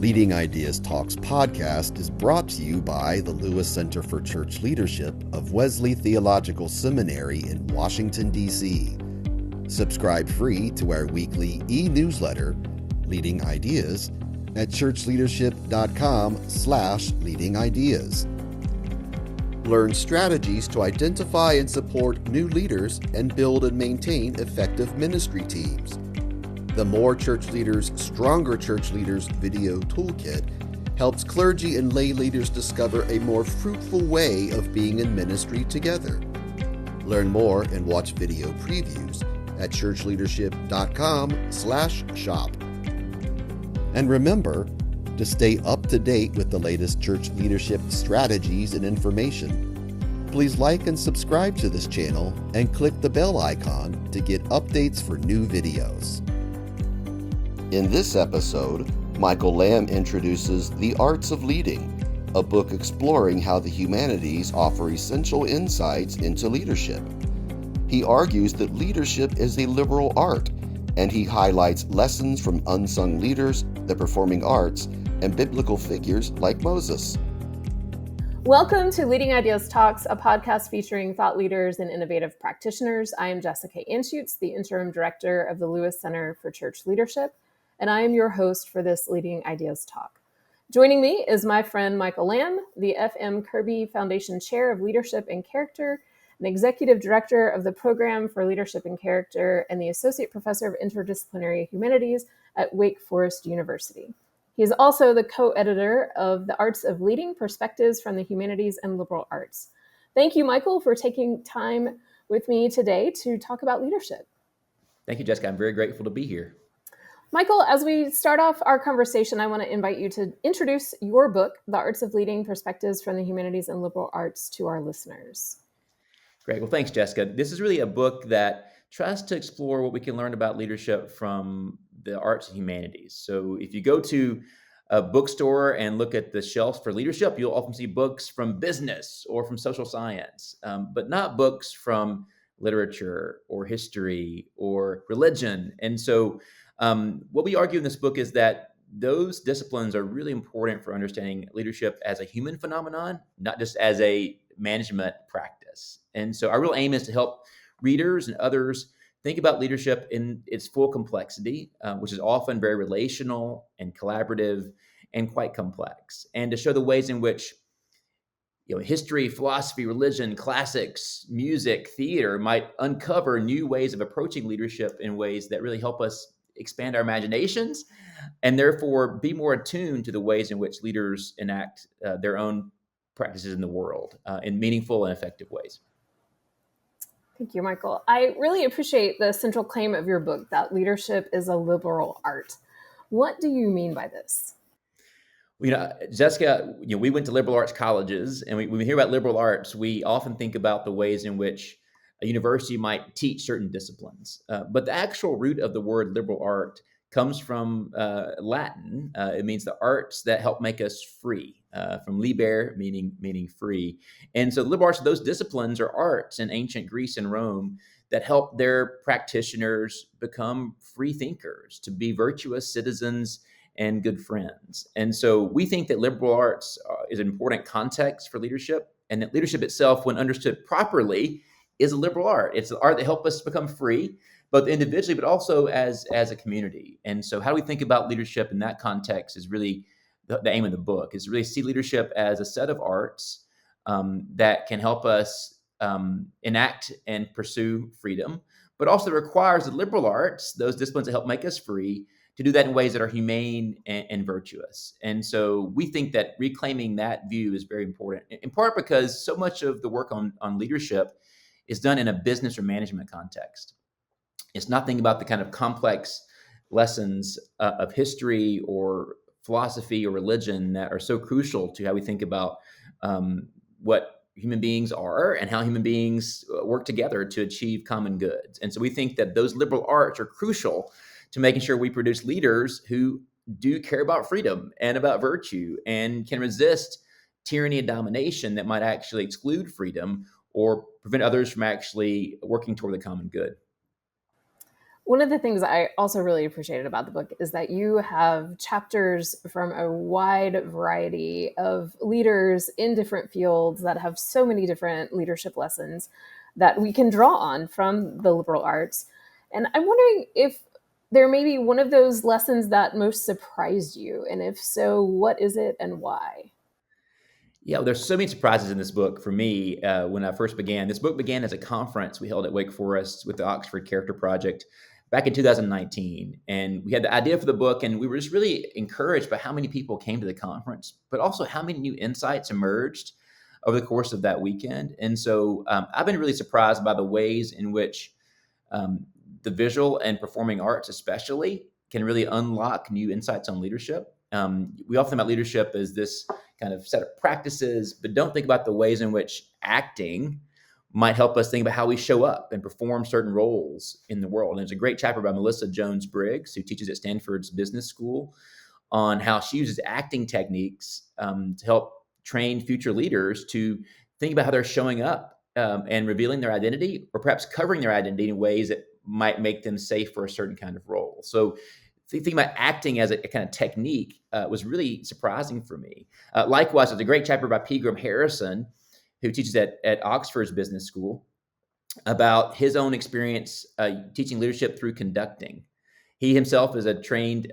Leading Ideas Talks podcast is brought to you by the Lewis Center for Church Leadership of Wesley Theological Seminary in Washington, D.C. Subscribe free to our weekly e-newsletter, Leading Ideas, at churchleadership.com/leadingideas. Learn strategies to identify and support new leaders and build and maintain effective ministry teams. The More Church Leaders, Stronger Church Leaders video toolkit helps clergy and lay leaders discover a more fruitful way of being in ministry together. Learn more and watch video previews at churchleadership.com/shop. And remember, to stay up to date with the latest church leadership strategies and information, please like and subscribe to this channel and click the bell icon to get updates for new videos. In this episode, Michael Lamb introduces The Arts of Leading, a book exploring how the humanities offer essential insights into leadership. He argues that leadership is a liberal art, and he highlights lessons from unsung leaders, the performing arts, and biblical figures like Moses. Welcome to Leading Ideas Talks, a podcast featuring thought leaders and innovative practitioners. I am Jessica Anschutz, the Interim Director of the Lewis Center for Church Leadership, and I am your host for this Leading Ideas Talk. Joining me is my friend Michael Lamb, the F.M. Kirby Foundation Chair of Leadership and Character, and Executive Director of the Program for Leadership and Character, and the Associate Professor of Interdisciplinary Humanities at Wake Forest University. He is also the co-editor of The Arts of Leading, Perspectives from the Humanities and Liberal Arts. Thank you, Michael, for taking time with me today to talk about leadership. Thank you, Jessica. I'm very grateful to be here. Michael, as we start off our conversation, I want to invite you to introduce your book, The Arts of Leading, Perspectives from the Humanities and Liberal Arts, to our listeners. Great. Well, thanks, Jessica. This is really a book that tries to explore what we can learn about leadership from the arts and humanities. So if you go to a bookstore and look at the shelves for leadership, you'll often see books from business or from social science, but not books from literature or history or religion. And so what we argue in this book is that those disciplines are really important for understanding leadership as a human phenomenon, not just as a management practice. And so our real aim is to help readers and others think about leadership in its full complexity, which is often very relational and collaborative and quite complex, and to show the ways in which history, philosophy, religion, classics, music, theater might uncover new ways of approaching leadership in ways that really help us expand our imaginations and therefore be more attuned to the ways in which leaders enact their own practices in the world in meaningful and effective ways. Thank you, Michael. I really appreciate the central claim of your book that leadership is a liberal art. What do you mean by this? Jessica, we went to liberal arts colleges, and when we hear about liberal arts, we often think about the ways in which a university might teach certain disciplines. But the actual root of the word liberal art comes from Latin. It means the arts that help make us free, from liber, meaning free. And so the liberal arts, those disciplines are arts in ancient Greece and Rome that help their practitioners become free thinkers, to be virtuous citizens and good friends. And so we think that liberal arts is an important context for leadership, and that leadership itself, when understood properly, is a liberal art. It's an art that helps us become free, both individually, but also as a community. And so how do we think about leadership in that context is really the aim of the book, is to really see leadership as a set of arts that can help us enact and pursue freedom, but also requires the liberal arts, those disciplines that help make us free, to do that in ways that are humane and virtuous. And so we think that reclaiming that view is very important, in part because so much of the work on leadership is done in a business or management context. It's not thinking about the kind of complex lessons of history or philosophy or religion that are so crucial to how we think about what human beings are and how human beings work together to achieve common goods. And so we think that those liberal arts are crucial to making sure we produce leaders who do care about freedom and about virtue and can resist tyranny and domination that might actually exclude freedom or prevent others from actually working toward the common good. One of the things I also really appreciated about the book is that you have chapters from a wide variety of leaders in different fields that have so many different leadership lessons that we can draw on from the liberal arts. And I'm wondering if there may be one of those lessons that most surprised you. And if so, what is it and why? Yeah, well, there's so many surprises in this book for me. When I first began, this book began as a conference we held at Wake Forest with the Oxford Character Project back in 2019. And we had the idea for the book, and we were just really encouraged by how many people came to the conference, but also how many new insights emerged over the course of that weekend. And so I've been really surprised by the ways in which the visual and performing arts, especially, can really unlock new insights on leadership. We often think about leadership as this kind of set of practices, but don't think about the ways in which acting might help us think about how we show up and perform certain roles in the world. And there's a great chapter by Melissa Jones Briggs, who teaches at Stanford's Business School, on how she uses acting techniques to help train future leaders to think about how they're showing up and revealing their identity, or perhaps covering their identity in ways that might make them safe for a certain kind of role. So thinking about acting as a kind of technique was really surprising for me. Likewise, there's a great chapter by Pegram Harrison, who teaches at Oxford's Business School, about his own experience teaching leadership through conducting. He himself is a trained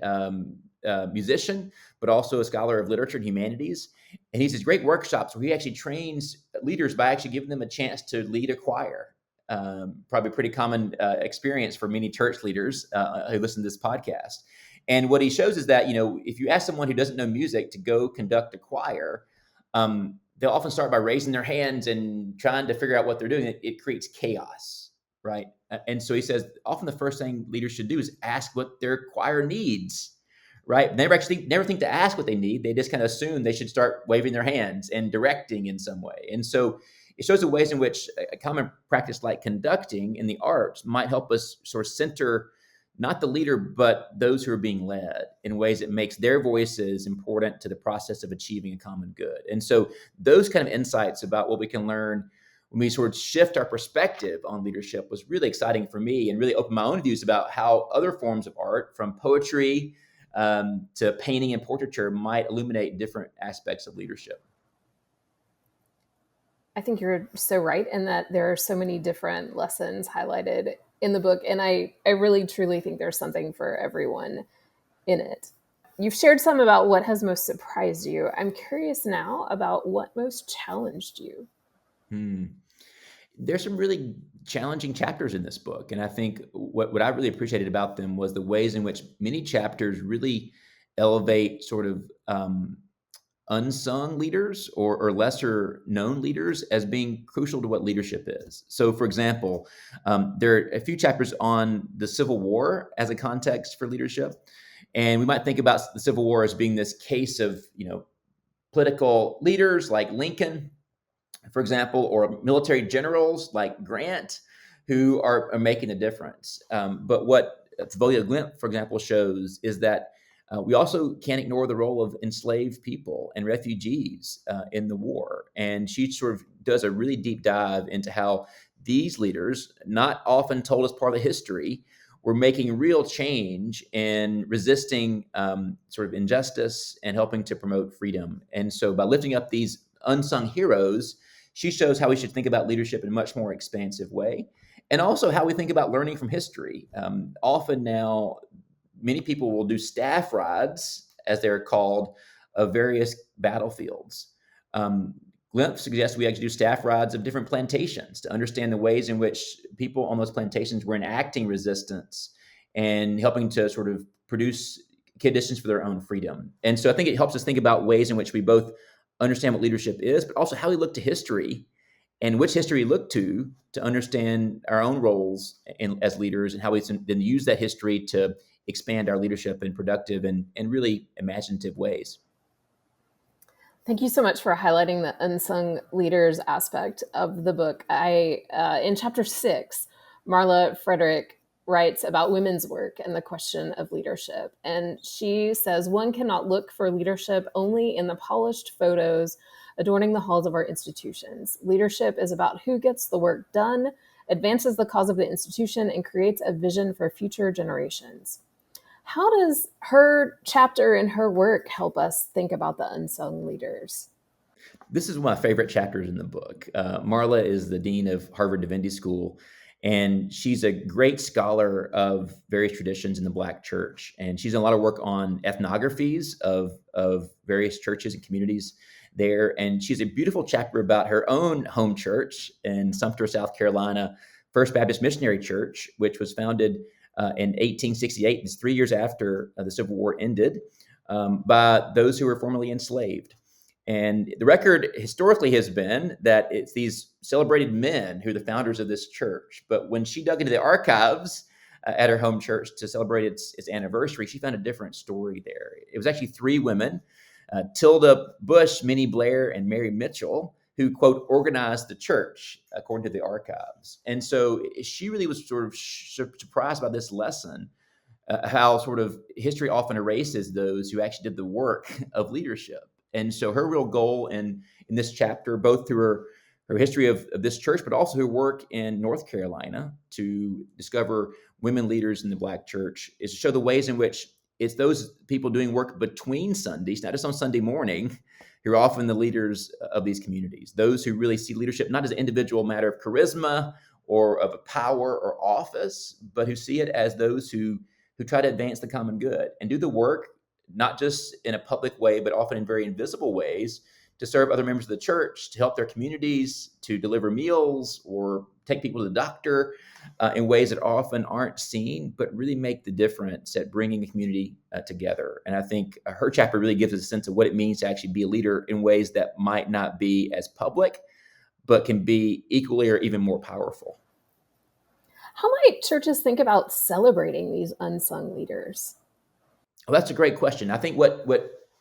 musician, but also a scholar of literature and humanities. And he does great workshops where he actually trains leaders by actually giving them a chance to lead a choir. Probably a pretty common experience for many church leaders who listen to this podcast. And what he shows is that, if you ask someone who doesn't know music to go conduct a choir, they'll often start by raising their hands and trying to figure out what they're doing. It creates chaos, right? And so he says often the first thing leaders should do is ask what their choir needs, right? Never think to ask what they need. They just kind of assume they should start waving their hands and directing in some way. And so it shows the ways in which a common practice like conducting in the arts might help us sort of center not the leader, but those who are being led in ways that makes their voices important to the process of achieving a common good. And so those kind of insights about what we can learn when we sort of shift our perspective on leadership was really exciting for me, and really opened my own views about how other forms of art, from poetry to painting and portraiture, might illuminate different aspects of leadership. I think you're so right in that there are so many different lessons highlighted in the book. And I really, truly think there's something for everyone in it. You've shared some about what has most surprised you. I'm curious now about what most challenged you. There's some really challenging chapters in this book. And I think what I really appreciated about them was the ways in which many chapters really elevate sort of unsung leaders or lesser known leaders as being crucial to what leadership is. So, for example, there are a few chapters on the Civil War as a context for leadership. And we might think about the Civil War as being this case of, political leaders like Lincoln, for example, or military generals like Grant, who are making a difference. But what Tvolia Glimp, for example, shows is that we also can't ignore the role of enslaved people and refugees in the war. And she sort of does a really deep dive into how these leaders, not often told as part of the history, were making real change in resisting sort of injustice and helping to promote freedom. And so by lifting up these unsung heroes, she shows how we should think about leadership in a much more expansive way. And also how we think about learning from history. Often now, many people will do staff rides, as they're called, of various battlefields. Glimp suggests we actually do staff rides of different plantations to understand the ways in which people on those plantations were enacting resistance and helping to sort of produce conditions for their own freedom. And so I think it helps us think about ways in which we both understand what leadership is, but also how we look to history and which history we look to understand our own roles as leaders, and how we then use that history to expand our leadership in productive and really imaginative ways. Thank you so much for highlighting the unsung leaders aspect of the book. In chapter 6, Marla Frederick writes about women's work and the question of leadership. And she says, one cannot look for leadership only in the polished photos adorning the halls of our institutions. Leadership is about who gets the work done advances the cause of the institution, and creates a vision for future generations. How does her chapter and her work help us think about the unsung leaders? This is one of my favorite chapters in the book. Marla is the dean of Harvard Divinity School, and she's a great scholar of various traditions in the Black church. And she's done a lot of work on ethnographies of various churches and communities there. And she's a beautiful chapter about her own home church in Sumter, South Carolina, First Baptist Missionary Church, which was founded in 1868. It's 3 years after the Civil War ended, by those who were formerly enslaved. And the record historically has been that it's these celebrated men who are the founders of this church. But when she dug into the archives at her home church to celebrate its anniversary, she found a different story there. It was actually three women, Tilda Bush, Minnie Blair, and Mary Mitchell, who, quote, organized the church, according to the archives. And so she really was sort of surprised by this lesson, how sort of history often erases those who actually did the work of leadership. And so her real goal in this chapter, both through her history of this church, but also her work in North Carolina to discover women leaders in the Black church, is to show the ways in which it's those people doing work between Sundays, not just on Sunday morning, who are often the leaders of these communities. Those who really see leadership not as an individual matter of charisma or of a power or office, but who see it as those who try to advance the common good and do the work not just in a public way, but often in very invisible ways, to serve other members of the church, to help their communities, to deliver meals or take people to the doctor in ways that often aren't seen, but really make the difference at bringing the community together. And I think her chapter really gives us a sense of what it means to actually be a leader in ways that might not be as public, but can be equally or even more powerful. How might churches think about celebrating these unsung leaders? Well, that's a great question. I think what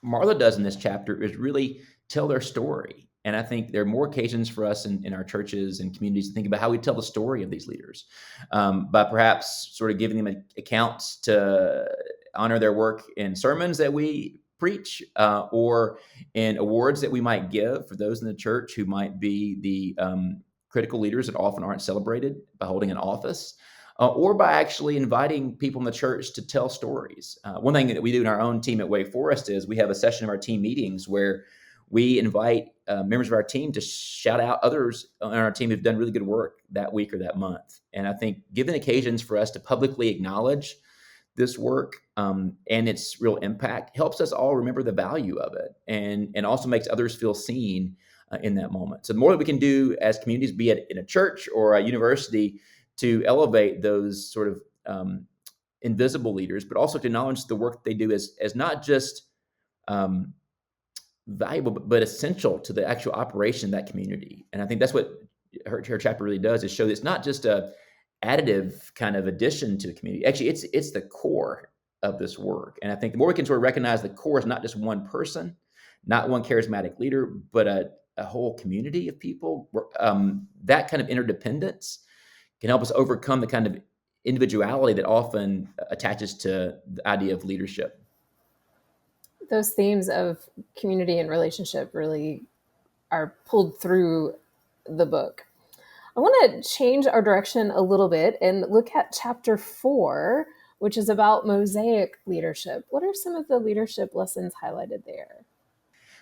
Marla does in this chapter is really tell their story. And I think there are more occasions for us in our churches and communities to think about how we tell the story of these leaders, by perhaps sort of giving them accounts to honor their work in sermons that we preach, or in awards that we might give for those in the church who might be the critical leaders that often aren't celebrated by holding an office. Or by actually inviting people in the church to tell stories. One thing that we do in our own team at Wake Forest is we have a session of our team meetings where we invite members of our team to shout out others on our team who've done really good work that week or that month. And I think given occasions for us to publicly acknowledge this work and its real impact helps us all remember the value of it, and also makes others feel seen in that moment. So the more that we can do as communities, be it in a church or a university, to elevate those sort of invisible leaders, but also to acknowledge the work they do as not just valuable, but essential to the actual operation of that community. And I think that's what her chapter really does, is show that it's not just a additive kind of addition to the community. Actually, it's the core of this work. And I think the more we can sort of recognize the core is not just one person, not one charismatic leader, but a whole community of people, that kind of interdependence can help us overcome the kind of individuality that often attaches to the idea of leadership. Those themes of community and relationship really are pulled through the book. I want to change our direction a little bit and look at chapter 4, which is about Mosaic leadership. What are some of the leadership lessons highlighted there?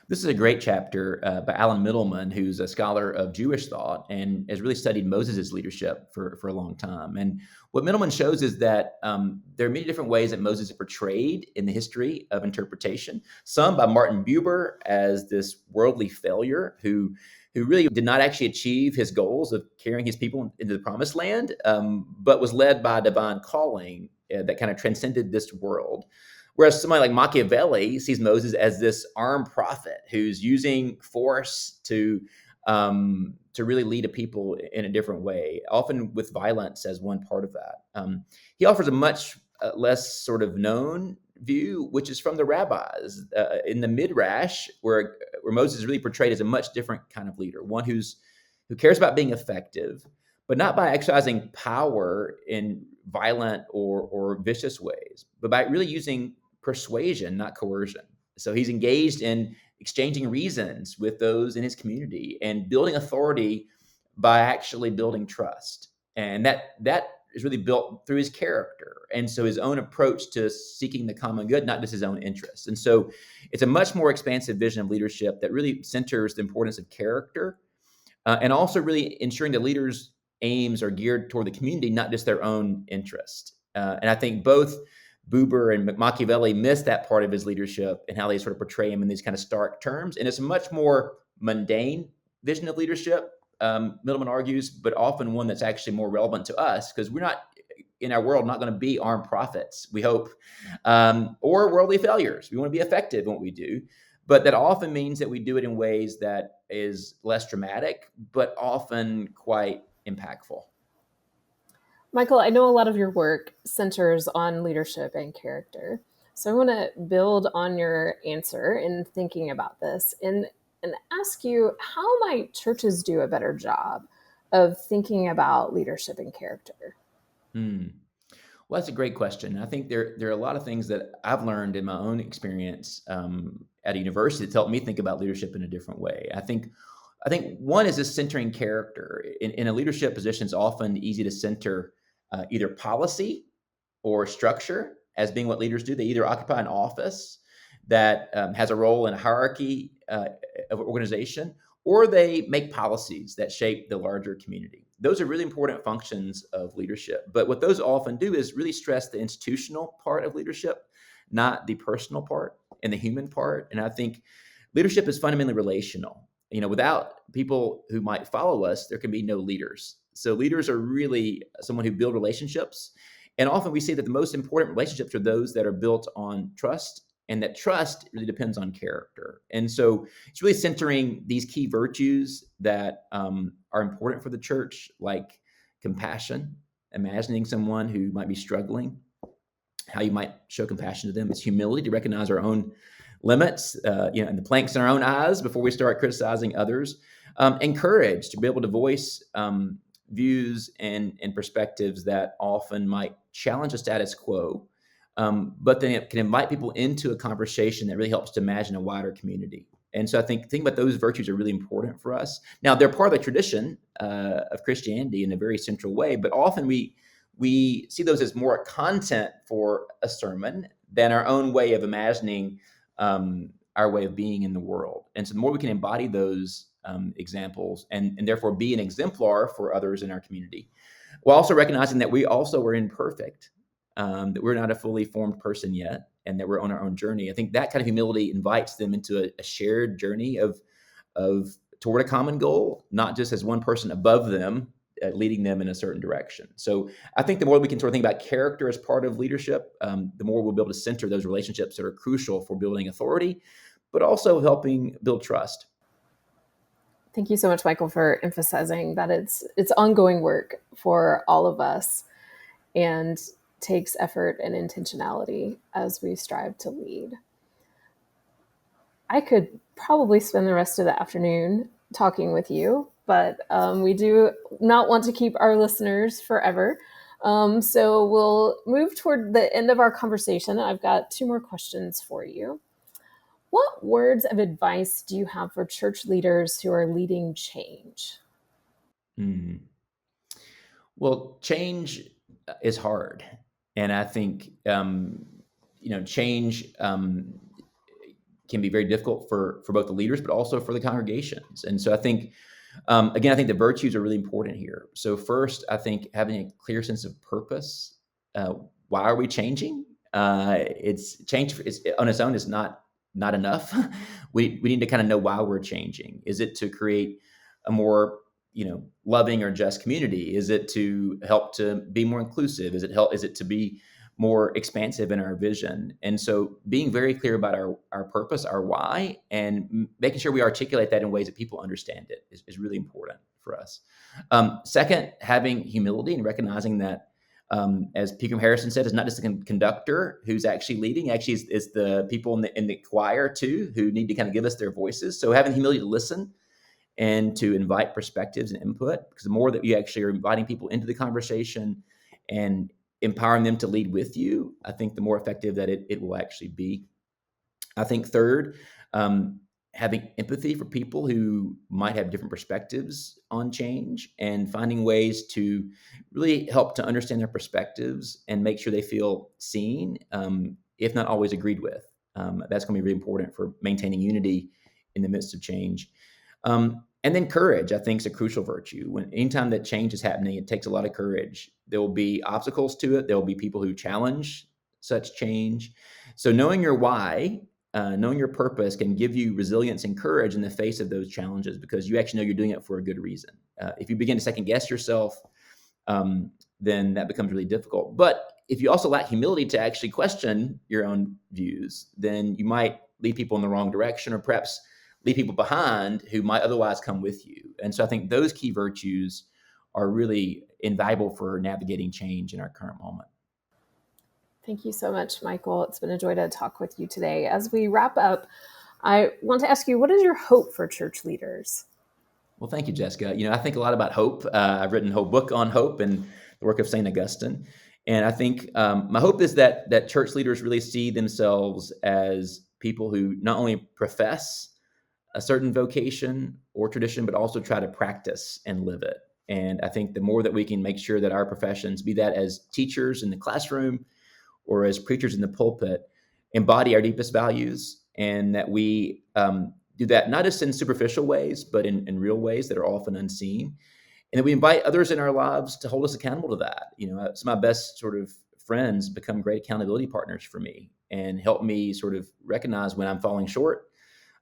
This is a great chapter by Alan Middleman, who's a scholar of Jewish thought and has really studied Moses' leadership for a long time. And what Middleman shows is that there are many different ways that Moses is portrayed in the history of interpretation. Some by Martin Buber as this worldly failure who really did not actually achieve his goals of carrying his people into the promised land, but was led by a divine calling that kind of transcended this world. Whereas somebody like Machiavelli sees Moses as this armed prophet who's using force to really lead a people in a different way, often with violence as one part of that. He offers a much less sort of known view, which is from the rabbis in the Midrash, where Moses is really portrayed as a much different kind of leader, one who cares about being effective, but not by exercising power in violent or vicious ways, but by really using persuasion, not coercion. So he's engaged in exchanging reasons with those in his community and building authority by actually building trust. And that is really built through his character. And so his own approach to seeking the common good, not just his own interests. And so it's a much more expansive vision of leadership that really centers the importance of character, and also really ensuring that leaders' aims are geared toward the community, not just their own interest. And I think both Buber and Machiavelli missed that part of his leadership and how they sort of portray him in these kind of stark terms. And it's a much more mundane vision of leadership, Middleman argues, but often one that's actually more relevant to us, because we're not, in our world, not going to be armed prophets, we hope, or worldly failures. We want to be effective in what we do. But that often means that we do it in ways that is less dramatic, but often quite impactful. Michael, I know a lot of your work centers on leadership and character. So I want to build on your answer in thinking about this and ask you, how might churches do a better job of thinking about leadership and character? Well, that's a great question. I think there are a lot of things that I've learned in my own experience at a university that's helped me think about leadership in a different way. I think one is this centering character. In a leadership position, it's often easy to center either policy or structure as being what leaders do. They either occupy an office that has a role in a hierarchy of an organization, or they make policies that shape the larger community. Those are really important functions of leadership. But what those often do is really stress the institutional part of leadership, not the personal part and the human part. And I think leadership is fundamentally relational. Without people who might follow us, there can be no leaders. So leaders are really someone who build relationships. And often we see that the most important relationships are those that are built on trust, and that trust really depends on character. And so it's really centering these key virtues that are important for the church, like compassion, imagining someone who might be struggling, how you might show compassion to them. It's humility, to recognize our own limits, and the planks in our own eyes before we start criticizing others. And courage, to be able to voice views and perspectives that often might challenge the status quo, but then it can invite people into a conversation that really helps to imagine a wider community. And so I think about those virtues are really important for us. Now, they're part of the tradition of Christianity in a very central way, but often we see those as more a content for a sermon than our own way of imagining our way of being in the world. And so the more we can embody those examples and therefore be an exemplar for others in our community, while also recognizing that we also are imperfect, that we're not a fully formed person yet, and that we're on our own journey. I think that kind of humility invites them into a shared journey of toward a common goal, not just as one person above them leading them in a certain direction. So I think the more we can sort of think about character as part of leadership, the more we'll be able to center those relationships that are crucial for building authority, but also helping build trust. Thank you so much, Michael, for emphasizing that it's ongoing work for all of us and takes effort and intentionality as we strive to lead. I could probably spend the rest of the afternoon talking with you, but we do not want to keep our listeners forever. So we'll move toward the end of our conversation. I've got 2 more questions for you. What words of advice do you have for church leaders who are leading change? Well, change is hard. And I think, change can be very difficult for both the leaders, but also for the congregations. And so I think, again, I think the virtues are really important here. So first, I think having a clear sense of purpose. Why are we changing? It's change on its own is not enough. We need to kind of know why we're changing. Is it to create a more loving or just community? Is it to help to be more inclusive? Is it to be more expansive in our vision? And so being very clear about our purpose, our why, and making sure we articulate that in ways that people understand it is really important for us. Second, having humility and recognizing that, as Pegram Harrison said, it's not just the conductor who's actually leading. Actually, it's the people in the choir too who need to kind of give us their voices. So having humility to listen and to invite perspectives and input, because the more that you actually are inviting people into the conversation and empowering them to lead with you, I think the more effective that it will actually be. I think third, having empathy for people who might have different perspectives on change, and finding ways to really help to understand their perspectives and make sure they feel seen, if not always agreed with. That's going to be really important for maintaining unity in the midst of change. And then courage, I think, is a crucial virtue. Anytime that change is happening, it takes a lot of courage. There will be obstacles to it. There will be people who challenge such change. So knowing your why, knowing your purpose can give you resilience and courage in the face of those challenges, because you actually know you're doing it for a good reason. If you begin to second guess yourself, then that becomes really difficult. But if you also lack humility to actually question your own views, then you might lead people in the wrong direction, or perhaps leave people behind who might otherwise come with you. And so I think those key virtues are really invaluable for navigating change in our current moment. Thank you so much, Michael. It's been a joy to talk with you today. As we wrap up, I want to ask you, what is your hope for church leaders? Well, thank you, Jessica. I think a lot about hope. I've written a whole book on hope and the work of St. Augustine. And I think my hope is that church leaders really see themselves as people who not only profess a certain vocation or tradition, but also try to practice and live it. And I think the more that we can make sure that our professions, be that as teachers in the classroom or as preachers in the pulpit, embody our deepest values, and that we do that not just in superficial ways, but in real ways that are often unseen. And that we invite others in our lives to hold us accountable to that. Some of my best sort of friends become great accountability partners for me and help me sort of recognize when I'm falling short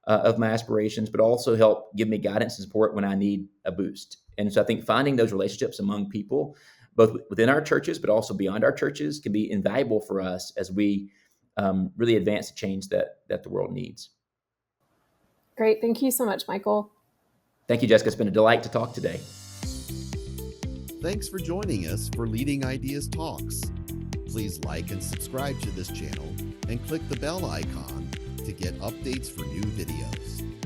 of my aspirations, but also help give me guidance and support when I need a boost. And so I think finding those relationships among people, both within our churches, but also beyond our churches, can be invaluable for us as we really advance the change that the world needs. Great. Thank you so much, Michael. Thank you, Jessica. It's been a delight to talk today. Thanks for joining us for Leading Ideas Talks. Please like and subscribe to this channel and click the bell icon to get updates for new videos.